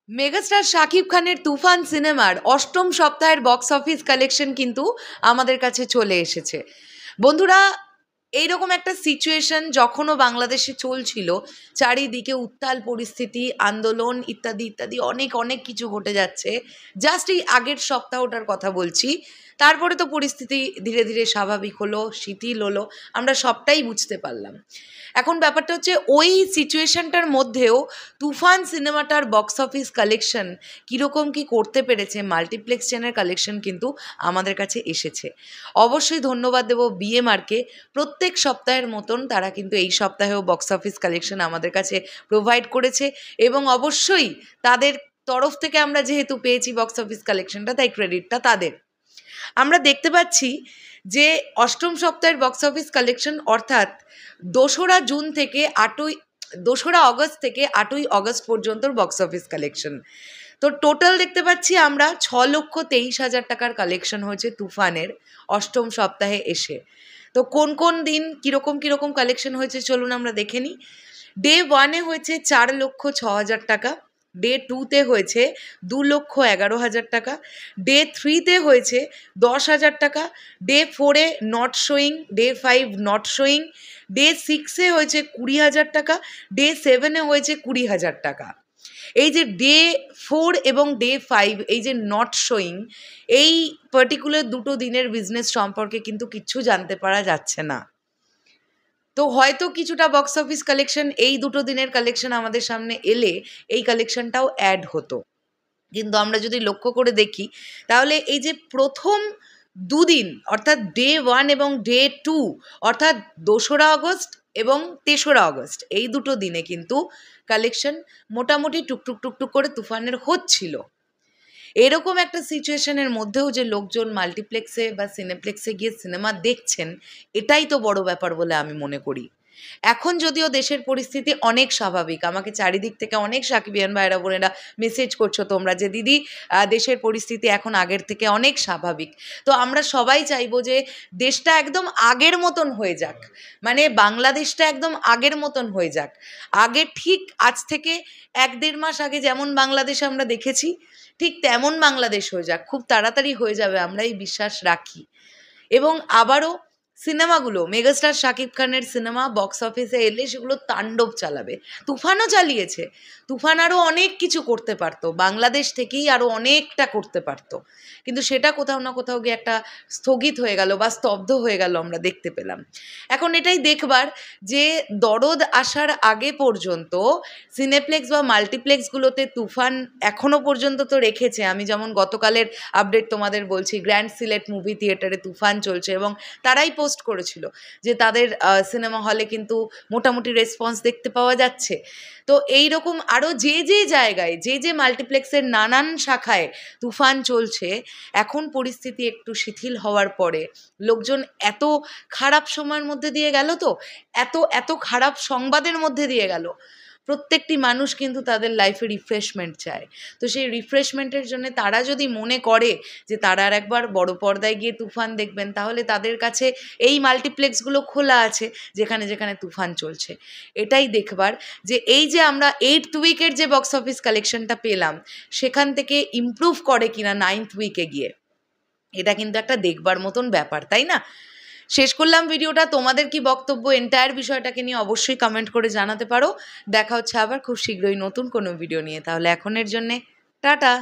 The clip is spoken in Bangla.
মেগাস্টার শাকিব খানের তুফান সিনেমার অষ্টম সপ্তাহের বক্স অফিস কালেকশন কিন্তু আমাদের কাছে চলে এসেছে। বন্ধুরা, এইরকম একটা সিচুয়েশন যখনও বাংলাদেশে চলছিল, চারিদিকে উত্তাল পরিস্থিতি, আন্দোলন ইত্যাদি ইত্যাদি অনেক অনেক কিছু ঘটে যাচ্ছে। জাস্ট এই আগের সপ্তাহটার কথা বলছি। তারপরে তো পরিস্থিতি ধীরে ধীরে স্বাভাবিক হলো, শিথিল হলো, আমরা সবটাই বুঝতে পারলাম। এখন ব্যাপারটা হচ্ছে ওই সিচুয়েশনটার মধ্যেও তুফান সিনেমাটার বক্স অফিস কালেকশন কীরকম কী করতে পেরেছে, মাল্টিপ্লেক্স চেনের কালেকশন কিন্তু আমাদের কাছে এসেছে। অবশ্যই ধন্যবাদ দেবো বিএমআরকে। প্রত্যেক সপ্তাহের মতন তারা কিন্তু এই সপ্তাহেও বক্স অফিস কালেকশন আমাদের কাছে প্রোভাইড করেছে এবং অবশ্যই তাদের তরফ থেকে আমরা যেহেতু পেয়েছি বক্স অফিস কালেকশনটা, তাই ক্রেডিটটা তাদের। আমরা দেখতে পাচ্ছি যে অষ্টম সপ্তাহের বক্স অফিস কালেকশন অর্থাৎ 2রা জুন থেকে 2রা অগস্ট থেকে 8ই অগস্ট পর্যন্ত বক্স অফিস কালেকশন। তো টোটাল দেখতে পাচ্ছি আমরা 6,23,000 টাকার কালেকশন হয়েছে তুফানের অষ্টম সপ্তাহে এসে। তো কোন কোন দিন কীরকম কীরকম কালেকশন হয়েছে চলুন আমরা দেখে নিই। ডে 1-এ হয়েছে 4,06,000 টাকা, ডে 2-তে হয়েছে 2,11,000 টাকা, ডে 3-তে হয়েছে 10,000 টাকা, ডে 4-এ not showing, day 5 not showing, day 6-এ হয়েছে 20,000 টাকা, ডে 7-এ হয়েছে 20,000 টাকা। এই যে ডে 4 এবং ডে 5 এই যে নট শোয়িং, এই পার্টিকুলার দুটো দিনের বিজনেস সম্পর্কে কিন্তু কিচ্ছু জানতে পারা যাচ্ছে না। তো হয়তো কিছুটা বক্স অফিস কালেকশন এই দুটো দিনের কালেকশন আমাদের সামনে এলে এই কালেকশনটাও অ্যাড হতো, কিন্তু আমরা যদি লক্ষ্য করে দেখি তাহলে এই যে প্রথম দুদিন অর্থাৎ ডে 1 এবং ডে 2 অর্থাৎ 2রা অগস্ট এবং 3রা অগস্ট এই দুটো দিনে কিন্তু কালেকশন মোটামুটি টুকটুক টুকটুক করে তুফানের হচ্ছিল। এরকম একটা সিচুয়েশনের মধ্যেও যে লোকজন মাল্টিপ্লেক্সে বা সিনেপ্লেক্সে গিয়ে সিনেমা দেখছেন, এটাই তো বড় ব্যাপার বলে আমি মনে করি। এখন যদিও দেশের পরিস্থিতি অনেক স্বাভাবিক, আমাকে চারিদিক থেকে অনেক সাকিবিয়ান ভাইরা বোনেরা মেসেজ করছো তোমরা যে দিদি দেশের পরিস্থিতি এখন আগের থেকে অনেক স্বাভাবিক। তো আমরা সবাই চাইবো যে দেশটা একদম আগের মতন হয়ে যাক, মানে বাংলাদেশটা একদম আগের মতন হয়ে যাক। আগে ঠিক আজ থেকে 1-1.5 মাস আগে যেমন বাংলাদেশ আমরা দেখেছি ঠিক তেমন বাংলাদেশ হয়ে যাক, খুব তাড়াতাড়ি হয়ে যাবে, আমরা এই বিশ্বাস রাখি। এবং আবারও সিনেমাগুলো, মেগাস্টার শাকিব খানের সিনেমা বক্স অফিসে এলে সেগুলো তাণ্ডব চালাবে। তুফানও চালিয়েছে, তুফান আরও অনেক কিছু করতে পারতো, বাংলাদেশ থেকেই আরও অনেকটা করতে পারতো, কিন্তু সেটা কোথাও না কোথাও গিয়ে একটা স্থগিত হয়ে গেল বা স্তব্ধ হয়ে গেল, আমরা দেখতে পেলাম। এখন এটাই দেখবার যে দরদ আসার আগে পর্যন্ত সিনেপ্লেক্স বা মাল্টিপ্লেক্সগুলোতে তুফান এখনও পর্যন্ত তো রেখেছে। আমি যেমন গতকালের আপডেট তোমাদের বলছি, গ্র্যান্ড সিলেট মুভি থিয়েটারে তুফান চলছে এবং তারাই পোস্ট করেছিল যে তাদের সিনেমা হলে কিন্তু মোটামুটি রেসপন্স দেখতে পাওয়া যাচ্ছে। তো এই রকম আরও যে যে জায়গায় যে যে মাল্টিপ্লেক্সের নানান শাখায় তুফান চলছে, এখন পরিস্থিতি একটু শিথিল হওয়ার পরে লোকজন এত খারাপ সময়ের মধ্যে দিয়ে গেল, তো এত খারাপ সংবাদের মধ্যে দিয়ে গেল, প্রত্যেকটি মানুষ কিন্তু তাদের লাইফে রিফ্রেশমেন্ট চায়। তো সেই রিফ্রেশমেন্টের জন্য তারা যদি মনে করে যে তারা আর একবার বড় পর্দায় গিয়ে তুফান দেখবেন, তাহলে তাদের কাছে এই মাল্টিপ্লেক্সগুলো খোলা আছে যেখানে যেখানে তুফান চলছে। এটাই দেখবার যে এই যে আমরা 8th উইকের যে বক্স অফিস কালেকশনটা পেলাম, সেখান থেকে ইমপ্রুভ করে কিনা 9th উইকে গিয়ে, এটা কিন্তু একটা দেখবার মতন ব্যাপার, তাই না? শেষ করলাম ভিডিওটা। তোমাদের কি বক্তব্য এন্টায়ার বিষয়টাকে নিয়ে অবশ্যই কমেন্ট করে জানাতে পারো। দেখা হচ্ছে আবার খুব শীঘ্রই নতুন কোনো ভিডিও নিয়ে। তাহলে এখনের জন্যে টাটা।